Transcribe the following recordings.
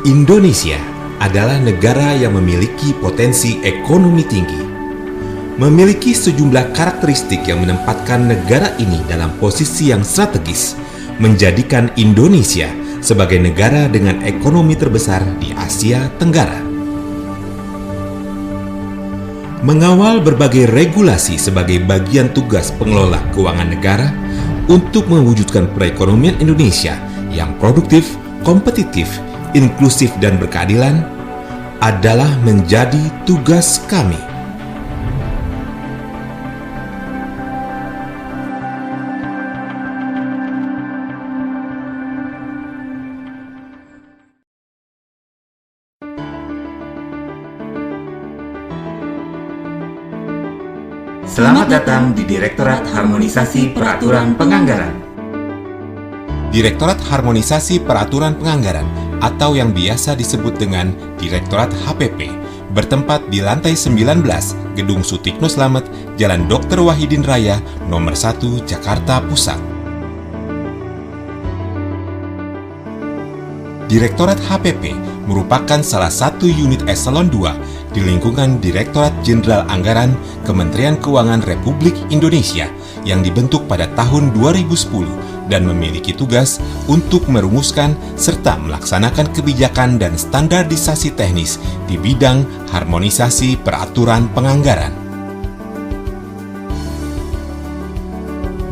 Indonesia adalah negara yang memiliki potensi ekonomi tinggi, memiliki sejumlah karakteristik yang menempatkan negara ini dalam posisi yang strategis, menjadikan Indonesia sebagai negara dengan ekonomi terbesar di Asia Tenggara. Mengawal berbagai regulasi sebagai bagian tugas pengelola keuangan negara untuk mewujudkan perekonomian Indonesia yang produktif, kompetitif, inklusif dan berkeadilan adalah menjadi tugas kami. Selamat datang di Direktorat Harmonisasi Peraturan Penganggaran. Direktorat Harmonisasi Peraturan Penganggaran atau yang biasa disebut dengan Direktorat HPP bertempat di lantai 19 Gedung Sutikno Slamet, Jalan Dr. Wahidin Raya, nomor 1, Jakarta Pusat. Direktorat HPP merupakan salah satu unit eselon 2 di lingkungan Direktorat Jenderal Anggaran Kementerian Keuangan Republik Indonesia yang dibentuk pada tahun 2010 dan memiliki tugas untuk merumuskan serta melaksanakan kebijakan dan standarisasi teknis di bidang harmonisasi peraturan penganggaran.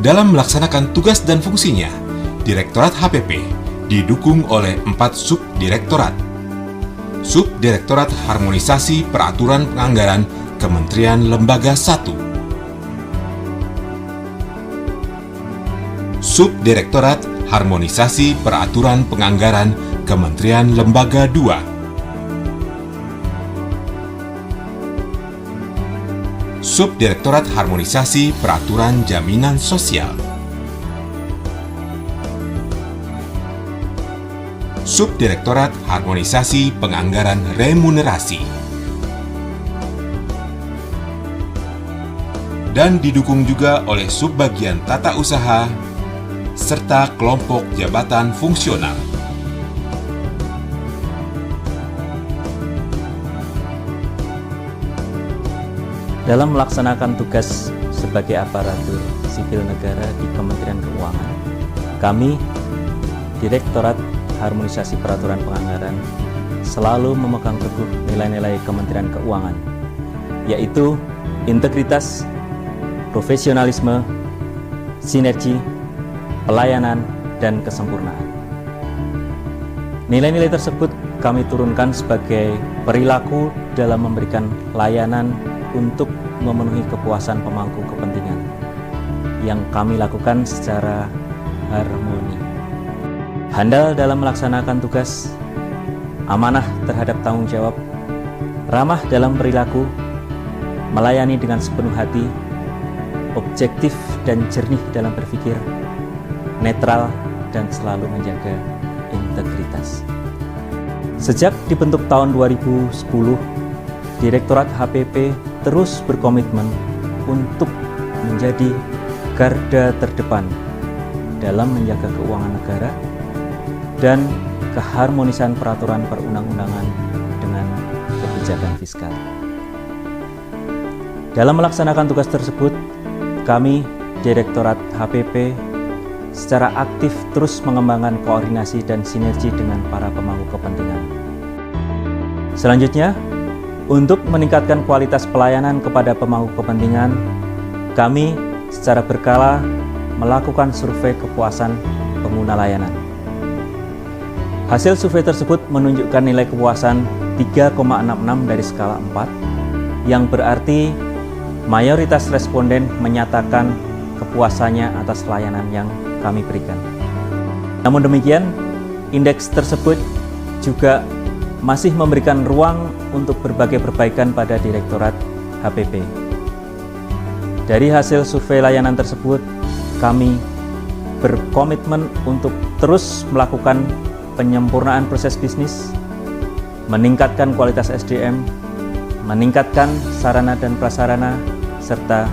Dalam melaksanakan tugas dan fungsinya, Direktorat HPP didukung oleh 4 subdirektorat. Subdirektorat Harmonisasi Peraturan Penganggaran Kementerian Lembaga 1. Subdirektorat Harmonisasi Peraturan Penganggaran Kementerian Lembaga 2. Subdirektorat Harmonisasi Peraturan Jaminan Sosial. Subdirektorat Harmonisasi Penganggaran Remunerasi. Dan didukung juga oleh Subbagian Tata Usaha serta kelompok jabatan fungsional. Dalam melaksanakan tugas sebagai aparatur sipil negara di Kementerian Keuangan, kami, Direktorat Harmonisasi Peraturan Penganggaran, selalu memegang teguh nilai-nilai Kementerian Keuangan, yaitu integritas, profesionalisme, sinergi, pelayanan, dan kesempurnaan. Nilai-nilai tersebut kami turunkan sebagai perilaku dalam memberikan layanan untuk memenuhi kepuasan pemangku kepentingan yang kami lakukan secara harmoni. Handal dalam melaksanakan tugas, amanah terhadap tanggung jawab, ramah dalam perilaku, melayani dengan sepenuh hati, objektif dan jernih dalam berpikir, netral dan selalu menjaga integritas. Sejak dibentuk tahun 2010, Direktorat HPP terus berkomitmen untuk menjadi garda terdepan dalam menjaga keuangan negara dan keharmonisan peraturan perundang-undangan dengan kebijakan fiskal. Dalam melaksanakan tugas tersebut, kami, Direktorat HPP, secara aktif terus mengembangkan koordinasi dan sinergi dengan para pemangku kepentingan. Selanjutnya, untuk meningkatkan kualitas pelayanan kepada pemangku kepentingan, kami secara berkala melakukan survei kepuasan pengguna layanan. Hasil survei tersebut menunjukkan nilai kepuasan 3,66 dari skala 4, yang berarti mayoritas responden menyatakan kepuasannya atas layanan yang kami berikan. Namun demikian, indeks tersebut juga masih memberikan ruang untuk berbagai perbaikan pada Direktorat HPP. Dari hasil survei layanan tersebut, kami berkomitmen untuk terus melakukan penyempurnaan proses bisnis, meningkatkan kualitas SDM, meningkatkan sarana dan prasarana, serta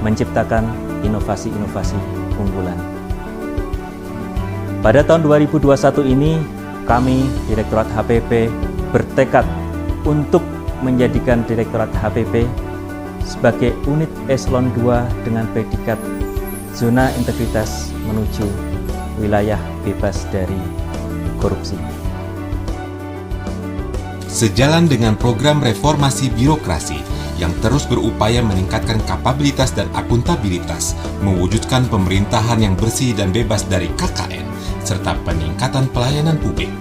menciptakan inovasi-inovasi unggulan. Pada tahun 2021 ini, kami, Direktorat HPP, bertekad untuk menjadikan Direktorat HPP sebagai unit eselon 2 dengan predikat zona integritas menuju wilayah bebas dari korupsi. Sejalan dengan program reformasi birokrasi yang terus berupaya meningkatkan kapabilitas dan akuntabilitas, mewujudkan pemerintahan yang bersih dan bebas dari KKN, serta peningkatan pelayanan publik,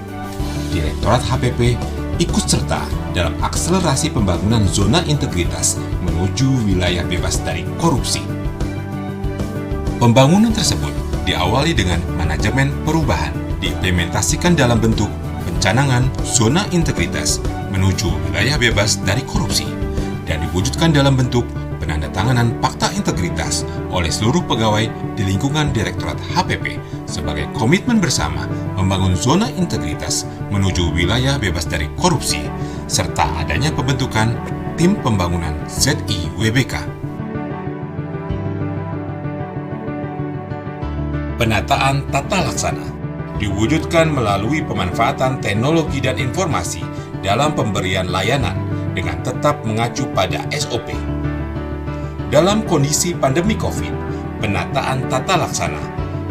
Direktorat HPP ikut serta dalam akselerasi pembangunan zona integritas menuju wilayah bebas dari korupsi. Pembangunan tersebut diawali dengan manajemen perubahan, diimplementasikan dalam bentuk pencanangan zona integritas menuju wilayah bebas dari korupsi, dan diwujudkan dalam bentuk penandatanganan fakta integritas oleh seluruh pegawai di lingkungan Direktorat HPP sebagai komitmen bersama membangun zona integritas menuju wilayah bebas dari korupsi, serta adanya pembentukan Tim Pembangunan ZIWBK. Penataan tata laksana diwujudkan melalui pemanfaatan teknologi dan informasi dalam pemberian layanan dengan tetap mengacu pada SOP. Dalam kondisi pandemi COVID, penataan tata laksana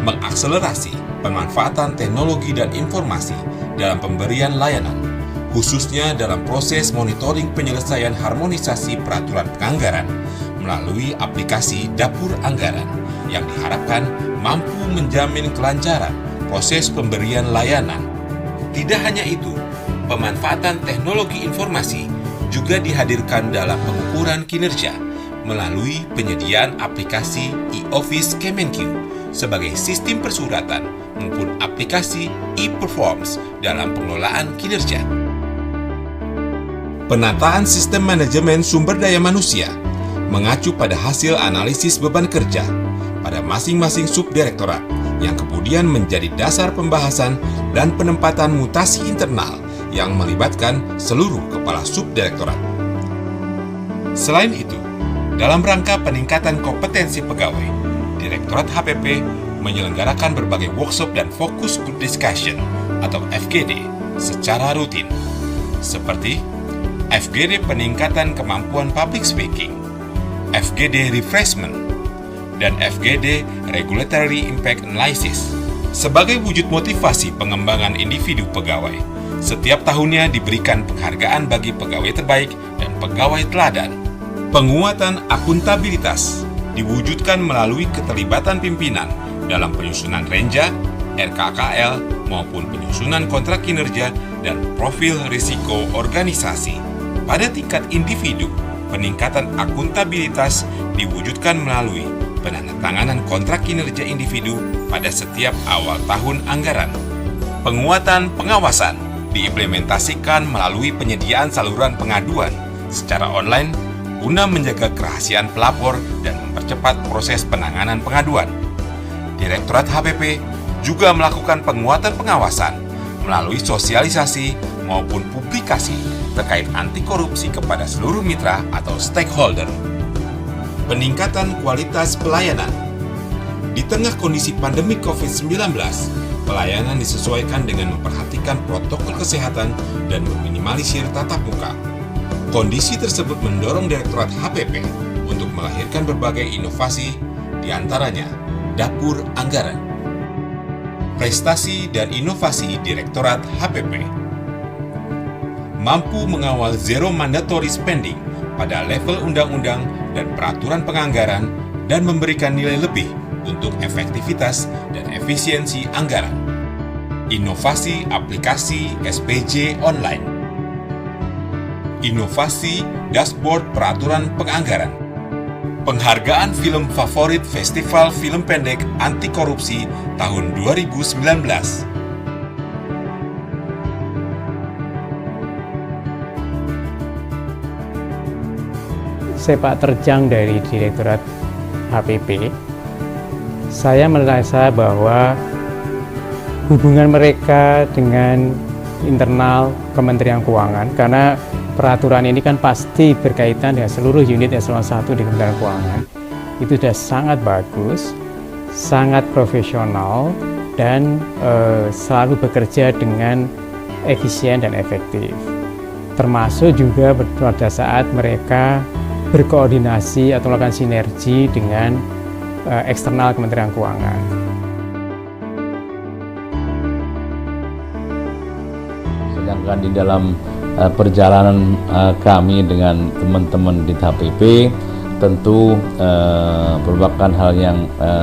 mengakselerasi pemanfaatan teknologi dan informasi dalam pemberian layanan, khususnya dalam proses monitoring penyelesaian harmonisasi peraturan penganggaran melalui aplikasi Dapur Anggaran yang diharapkan mampu menjamin kelancaran proses pemberian layanan. Tidak hanya itu, pemanfaatan teknologi informasi juga dihadirkan dalam pengukuran kinerja melalui penyediaan aplikasi e-Office Kemenq sebagai sistem persuratan maupun aplikasi e-Performs dalam pengelolaan kinerja. Penataan sistem manajemen sumber daya manusia mengacu pada hasil analisis beban kerja pada masing-masing subdirektorat yang kemudian menjadi dasar pembahasan dan penempatan mutasi internal yang melibatkan seluruh kepala subdirektorat. Selain itu, dalam rangka peningkatan kompetensi pegawai, Direktorat HPP menyelenggarakan berbagai workshop dan fokus group discussion atau FGD secara rutin, seperti FGD peningkatan kemampuan public speaking, FGD refreshment, dan FGD regulatory impact analysis. Sebagai wujud motivasi pengembangan individu pegawai, setiap tahunnya diberikan penghargaan bagi pegawai terbaik dan pegawai teladan. Penguatan akuntabilitas diwujudkan melalui keterlibatan pimpinan dalam penyusunan renja, RKKL, maupun penyusunan kontrak kinerja dan profil risiko organisasi. Pada tingkat individu, peningkatan akuntabilitas diwujudkan melalui penandatanganan kontrak kinerja individu pada setiap awal tahun anggaran. Penguatan pengawasan diimplementasikan melalui penyediaan saluran pengaduan secara online guna menjaga kerahasiaan pelapor dan mempercepat proses penanganan pengaduan. Direktorat HPP juga melakukan penguatan pengawasan melalui sosialisasi maupun publikasi terkait anti korupsi kepada seluruh mitra atau stakeholder. Peningkatan kualitas pelayanan. Di tengah kondisi pandemi COVID-19, pelayanan disesuaikan dengan memperhatikan protokol kesehatan dan meminimalisir tatap muka. Kondisi tersebut mendorong Direktorat HPP untuk melahirkan berbagai inovasi, diantaranya Dapur Anggaran. Prestasi dan inovasi Direktorat HPP mampu mengawal zero mandatory spending pada level undang-undang dan peraturan penganggaran dan memberikan nilai lebih untuk efektivitas dan efisiensi anggaran. Inovasi aplikasi SPJ online. Inovasi dashboard peraturan penganggaran. Penghargaan film favorit Festival Film Pendek Anti Korupsi tahun 2019. Sepak terjang dari Direktorat HPP, saya merasa bahwa hubungan mereka dengan internal Kementerian Keuangan, karena peraturan ini kan pasti berkaitan dengan seluruh unit eselon 1 di Kementerian Keuangan, itu sudah sangat bagus, sangat profesional, dan selalu bekerja dengan efisien dan efektif. Termasuk juga pada saat mereka berkoordinasi atau melakukan sinergi dengan eksternal Kementerian Keuangan. Sedangkan di dalam perjalanan kami dengan teman-teman di HPP tentu merupakan hal yang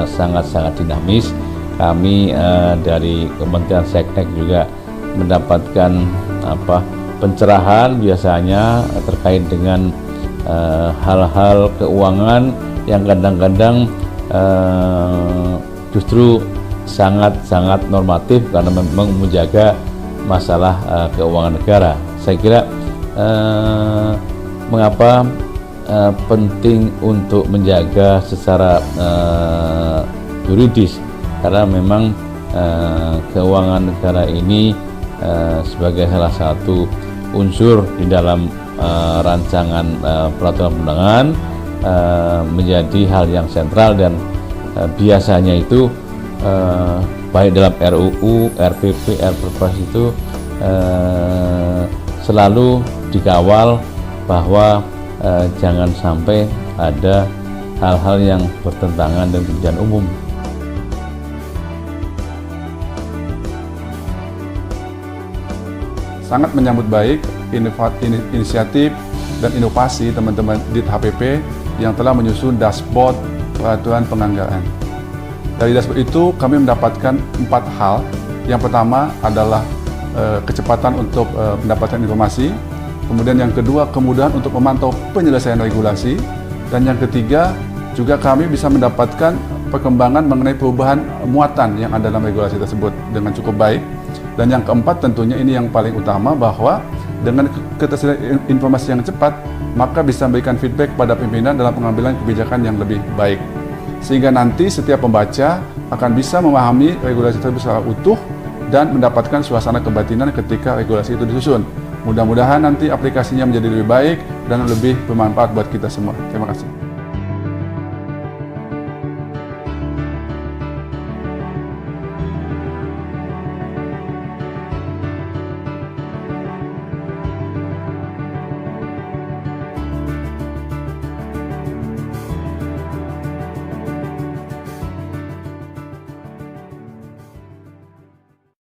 sangat-sangat dinamis. Kami dari Kementerian Seknek juga mendapatkan pencerahan biasanya terkait dengan hal-hal keuangan yang kadang-kadang justru sangat-sangat normatif karena memang menjaga masalah keuangan negara. Saya kira mengapa penting untuk menjaga secara yuridis, karena memang keuangan negara ini sebagai salah satu unsur di dalam rancangan peraturan perundangan menjadi hal yang sentral dan biasanya itu baik dalam RUU, RPP, RPRPres itu selalu dikawal bahwa jangan sampai ada hal-hal yang bertentangan dengan kebijakan umum. Sangat menyambut baik inisiatif dan inovasi teman-teman di HPP yang telah menyusun dashboard peraturan penganggaran. Dari dashboard itu kami mendapatkan 4 hal. Yang pertama adalah kecepatan untuk mendapatkan informasi. Kemudian yang kedua, kemudahan untuk memantau penyelesaian regulasi. Dan yang ketiga, juga kami bisa mendapatkan perkembangan mengenai perubahan muatan yang ada dalam regulasi tersebut dengan cukup baik. Dan yang keempat, tentunya ini yang paling utama, bahwa dengan ketersediaan informasi yang cepat, maka bisa memberikan feedback pada pimpinan dalam pengambilan kebijakan yang lebih baik. Sehingga nanti setiap pembaca akan bisa memahami regulasi tersebut secara utuh dan mendapatkan suasana kebatinan ketika regulasi itu disusun. Mudah-mudahan nanti aplikasinya menjadi lebih baik dan lebih bermanfaat buat kita semua. Terima kasih.